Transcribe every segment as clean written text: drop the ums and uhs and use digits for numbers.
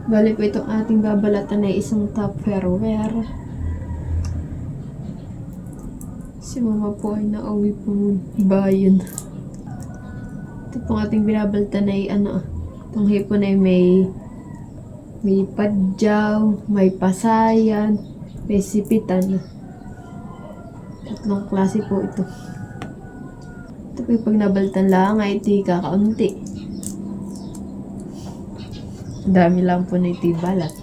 Bali po itong ating babalatan ay isang Tupperware. Si mama po ay nauwi po bayan. Ito pong ating binabalatan ay itong hipon ay may padyaw, may pasayan, may sipitan. Tatlong klase po ito. Ito po yung pag nabaltan lang ay iti kakaunti. Dami lang po na iti balat.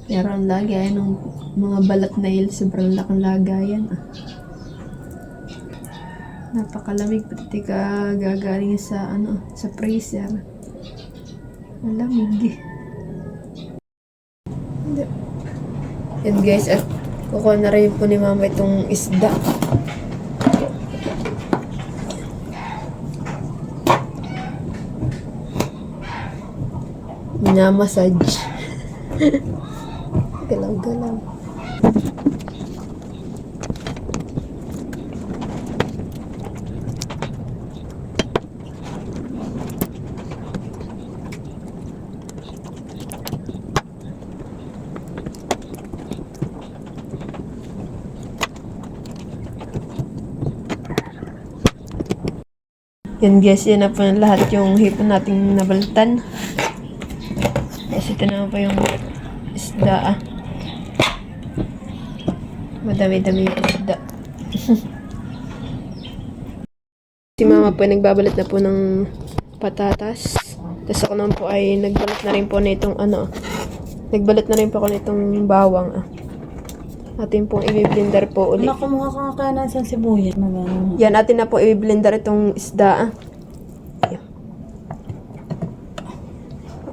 Pero ang lagay ng mga balat na il, sobrang lakang lagayan. Napakalamig pati ka gagaling sa sa freezer. Malamig. Yan guys, at kukuha na rin po ni mama itong isda. Minamassage. Galaw-galaw. Yan guys, yan na po yung lahat yung hipon nating nabaltan. Kasi ito naman po yung isda. Madami-dami yung isda. Si mama po ay nagbabalat na po ng patatas. Tapos ako naman po ay nagbalat na rin po nitong nagbalat na rin po ako nitong bawang. Atin pong i-blender po ulit. Nakumuha ka nga kaya ng isang sibuyas. Yan, atin na po i-blender itong isda.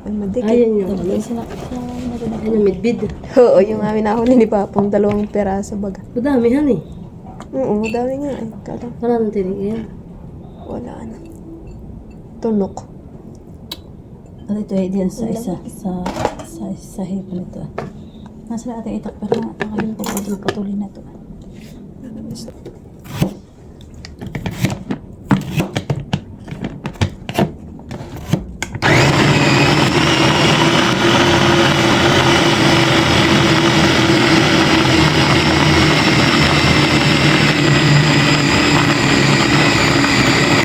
Madikit. Ayan yun. Ayan yung midbid. Oo, yung amin nahuli ni Papong 2 peraso baga. Madami han eh. Oo, madami nga eh. Kala, Wala nang tinig yan. wala na. Tunok. At ito ay diyan sa isa hipon ito. Nasa na ating itak pero nakalimutan putulin na ito.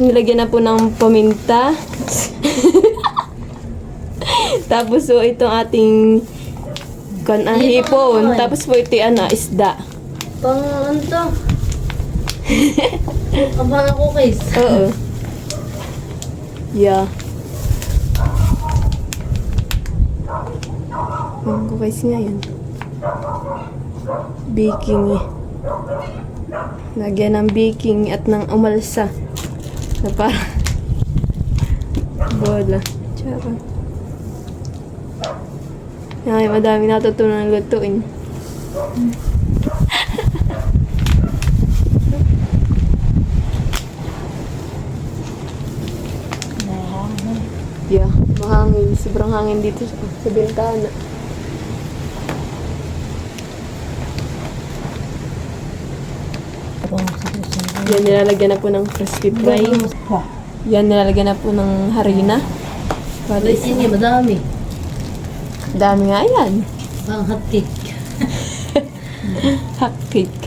Nilagyan na po ng paminta. Tapos so itong ating hipon. Tapos po ito isda. Pang ano to? Abang cookies. Oo. Yeah. Ang cookies nga yan. Baking eh. Lagyan ng baking at ng umalsa. Na para bola. Tsaka. Ay, madami natutunan ng lutuin. Yeah, mahangin. Sobrang hangin dito sa bintana. Yan, nilalagyan na po ng crispy fry. Yan, nilalagyan na po ng harina. Wala sini, madami. Dami nga yan. Pang hot cake. Hot cake.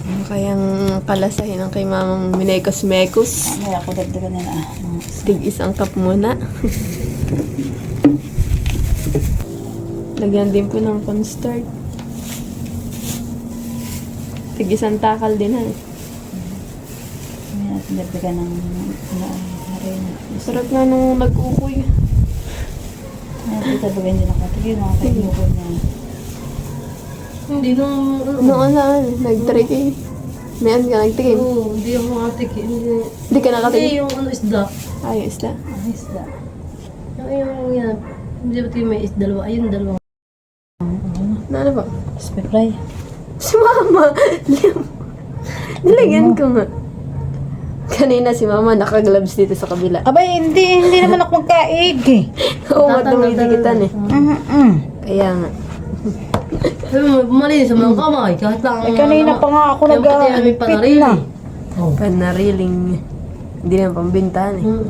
Ano kayang kalasahin ang kay mamang minekos-mekos? May ako dagdagan nila. Tig isang cup muna. Lagyan din po ng cornstarch. Tig isang takal din ha. May natin dagdagan ng harina. Sarap na nung nag-ukoy. May natin dagdagan din ako. Tigil mga kainugon niya. Hindi nung... Noon na, nag-try kayo. May ano ka nagtigim? Oo, hindi ako makatikim. Hindi ka nakatigim? Hindi yung isda. Ay, isda. Isda. Yung yan. Hindi ba ito may dalawa? Ayun, dalawa. Na ano ba? Crispy fry. Si mama! Nilagyan ko nga. Kanina si mama naka-gloves dito sa kabila. Abay, hindi naman ako magkaig eh. Oo, dumidikitan eh. Kaya nga. Sabi mo, malinis sa mga kamay. Kahit lang... Kanina pa nga ako nag-pit na. Panariling. Hindi na pambintahan eh.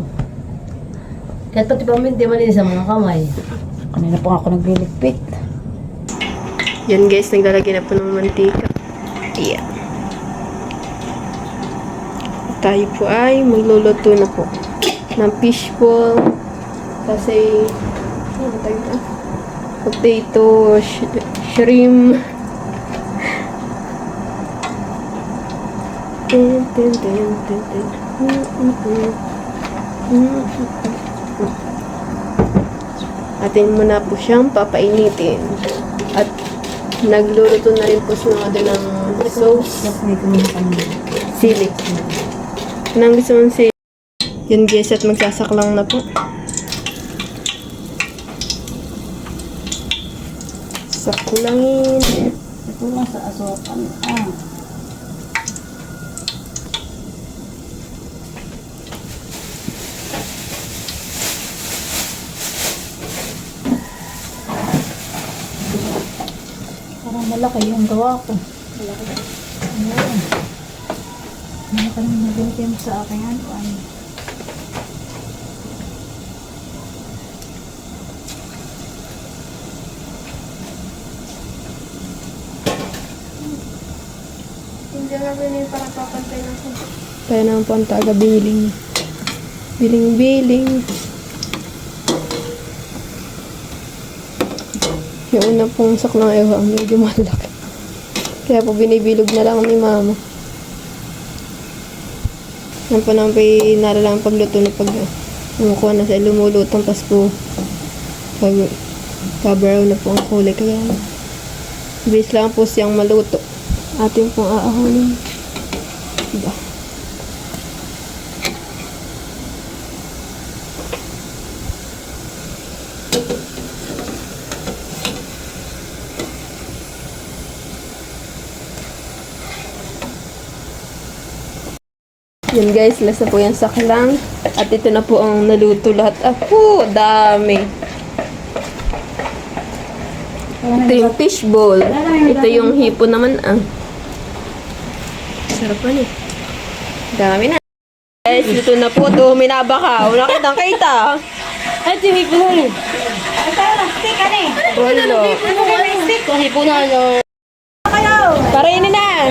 Kahit pati paminti malinis sa mga kamay. Kanina po ako nagliligpit. Yan guys, naglalagay na po ng mantika. Ayan. Tayo po ay magluluto na po ng fishball. Kasi, ano tayo na? Potato, shrimp. Tin, tin, tin, tin, tin. Atin mo na po siyang papainitin. At nagluluto na rin po si mother ng sauce. Sili. Anong gusto mong sili? Yun guys, at magsasaklang na po. Saklangin. Ito lang sa asokan. Parang malaki yung gawa ko. Malaki. Ayan. Malaki yung nabinti mo sa akin. Ano? Hindi nga ganyan para papantay na po. Tayo naman po ang taga-biling. Biling-biling. Yung una pong saklang ewa ang medyo malaki. Kaya po binibilog na lang ni mama. Yan po naman po nalalang pagluto na pag umukuha na sa lumulutang pas po pag kabaraw na po ang kulay. Kaya bilis lang po siyang maluto. Ating pong aahunin. Diba? Yan guys, last na po yung saklang. At ito na po ang naluto lahat. Ako, dami. Ito yung fishball. Ito yung hipo naman. Sarap pa niya. Dami na. Guys, ito na po. Ito, minabaka. Wala kitang kita. Ay, yung hipo na rin. Wala. Yung hipo na rin. Parinin na.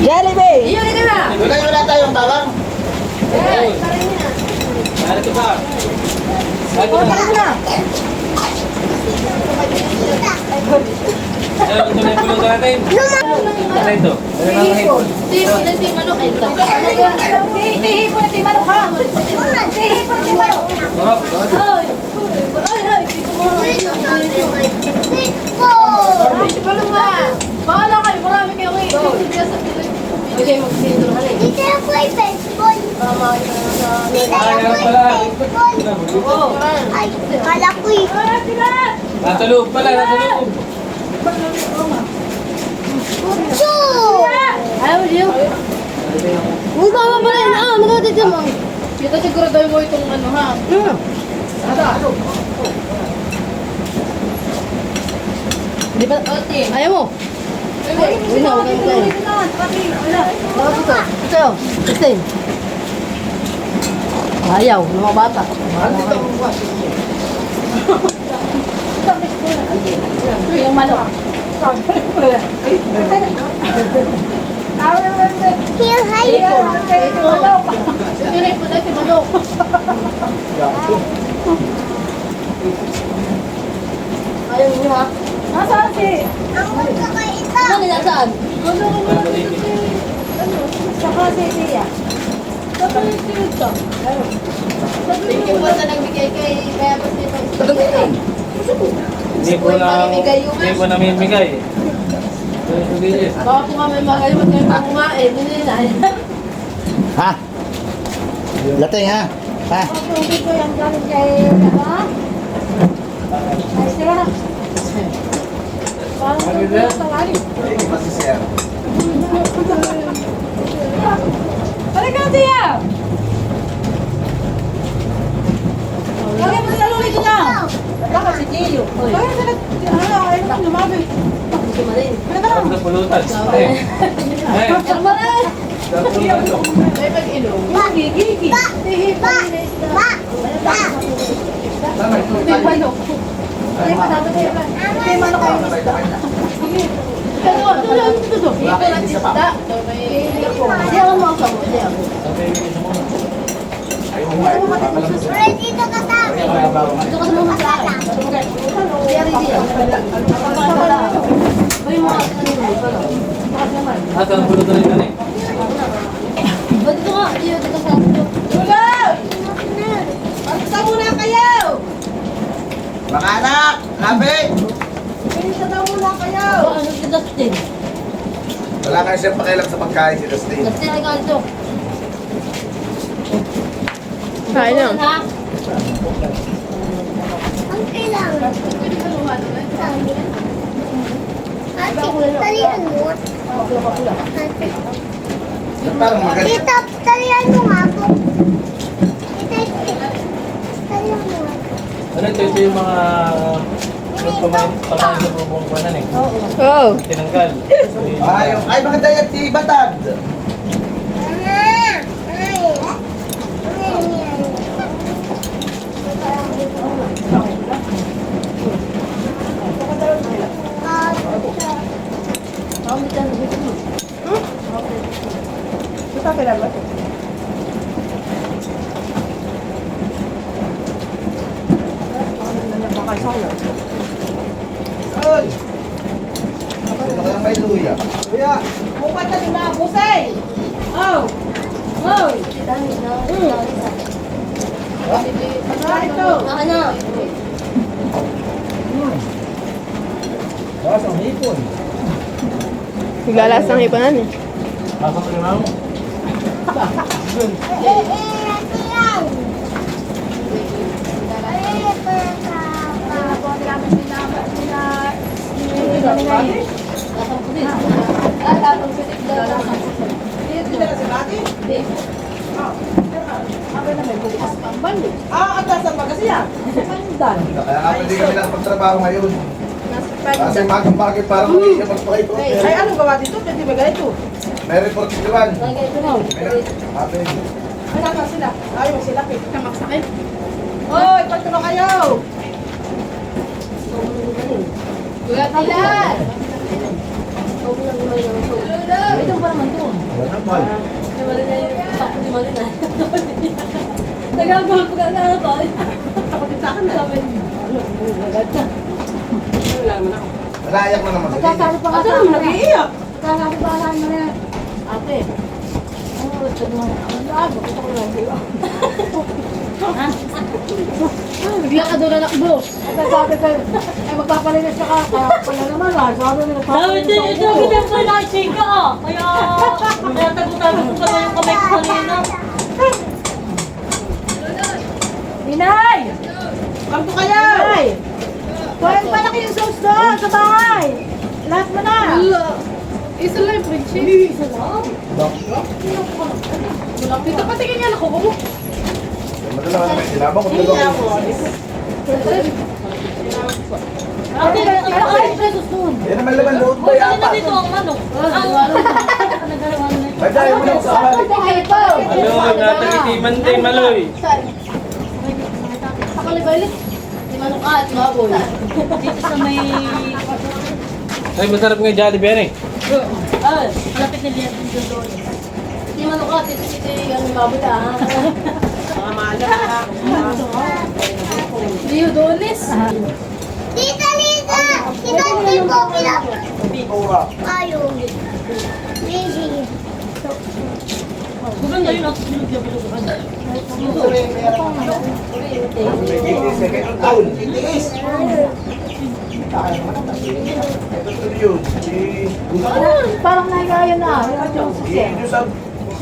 Jollibee. Iyon ka na! Wala tayong tawang. Narito ba? Ito na yung pulutan natin. Ano ito? Ano na ang hipon? Bahala kayo, marami kayo ngayon. Okay, mag-sindro ka rin. Dito yung play baseball. Tama ka na sa... Meron pala. Oo. Ay, kala ko eh. Nasa loob pala, nasa loob. Pucho! Ayaw, Leo. Uy, tama pa rin. Magkatid mo. Kita siguro daw mo itong ano, ha? Di ba? Ayaw mo. Uy, na, huwag kang tayo. Bakit ito? Ito yun. Ito yun. Ayaw, ng mga bata. Yung manok. Feel high. Tinig mo na si manok. Ayaw niyo ha? Nasaan si? Ang magkakaita. Ano nasaan? Saka si Tia. Saka si Tia. Thank you po sa nagbigay kay kaya pa si Hindi ko namimigay. Baka po kami magalimot ngayon pa kumain. Hindi na. Ha? Lating ha? Ha? Hindi ko yung galing kay ano? Ay, sila na. Parang ito yung tawari. Halika, Tia! Lagi mo sila ulit na! Baka si Gio. Kaya sila, ayun lang, lumabay. Gusto mo rin. Sa pulutan. Eh. Ano ba rin? Ay, mag-ilong. Gigi. Tihi pa rin na isda. May manok. May manok kayo na. May manok kayo na isda. Sige. Ito. Ito lang isda. Hindi ako makasama. Hindi ako. Dito ka sa akin. Ito ka sa mga sa akin. Hindi ako dito. May mga At ang bulot na rin na eh. Ba't ito ka? Dito ka sa akin. Mga anak! Lapit! Ano si Dustin? Wala ka siyang pakialam sa pagkain si Dustin. Dustin, ay ka ito. Kain lang. Ha? Ang kailangan. Ate, talian mo. Ate. Parang magaling. Tita, talian mo nga po. Tita, talian mo nga. Ano ito yung mga pamain sa bubong kuwanan eh. Oh. Tinanggal. Ay, maganda yan si Batad. Ay! Sino kaya may luya? Luya! Ano? Bawas ang hipon. Galas ng hipanan eh. Pasok rin ako. Kaya nga pwede kami nakapagtrabaho ngayon. Kasi magang-bagay parang hindi siya magpakito. Ay, anong gawa dito? Pwede ba ganito? May report si Juan. Happy. Ay, nasa sila. Ayaw sila. Kamaksakin. Hoy, pagturo kayo! Kuya Tilan! Ito pa naman to. Wala naman. Mali na yung sakto ni Mali na. Nagagawa ko ka na ba? Ako din sa akin na. Nalayak na naman. Nagsasabi pa nga sa akin. Nag-iiyak. Nagsasabi pa lang mo na. Ate. Ano ito mo? Ano ako? Ito ko lang sa'yo. Bigla ka doon nakbo. Nagsasabi kayo. Ay, magpapalinis ka ka. Kaya pala naman lang. Sabi nila Sabi din, ito kita pa na chika ah. Kaya tago-tago ko pa yung kamay ko kanina. Inay! Kamto kayo! Inay! Kuhin pa na kayong sauce doon sa bahay. Lahat mo na. Isa lang yung friendship. Isa lang. Dito patingin niya ako. Madala ka naman. Sinabang ko dalawa. Ate, ay, presos doon. Yan naman laman loob ba Huwag yata? na dito ang manok. Ay, dahil mo lang sa kamali. Maloy, natagitiman din, Maloy. Sa kalibalit. Di manok at baboy. Dito sa may... Ay, masarap nga Jollibee yan eh. Ah, malapit na liyan dito doon. Di manok at ito yung baboy ah. Mga maala. Rio Donis. Tita Lisa! Tita Lisa! Tura. Ayaw. Baby. Maganda yun ako sinugyabilog. Second taon. Itiis. Ito yun. Parang nagaya na. Yung sa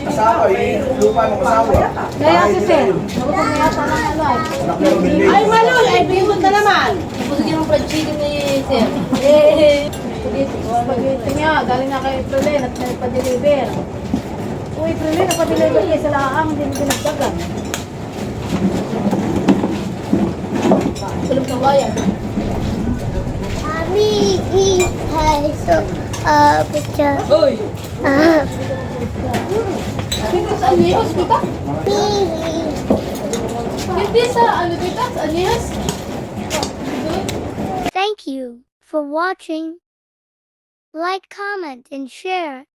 asawa, yung lupa ng asawa. Kaya si Sir. Nagutom na yata ng ano ay. Anak niya ng Billy. Ay, Maloy! Ay, bihon na naman! Tapos yung fried chicken ni Sir. Eh. Spaghetti niya, galing na kay Aprilin at nagpa-deliver. Uy, Aprilin, nagpa-deliver niya sa laang, hindi mo pinagdagan. Tulog ng bayan. Mommy, he has a picture. Hoy! Ah, Dito sa Anihos, dito? Hindi sa, ano dito? Sa Anihos? Thank you for watching. Like, comment, and share.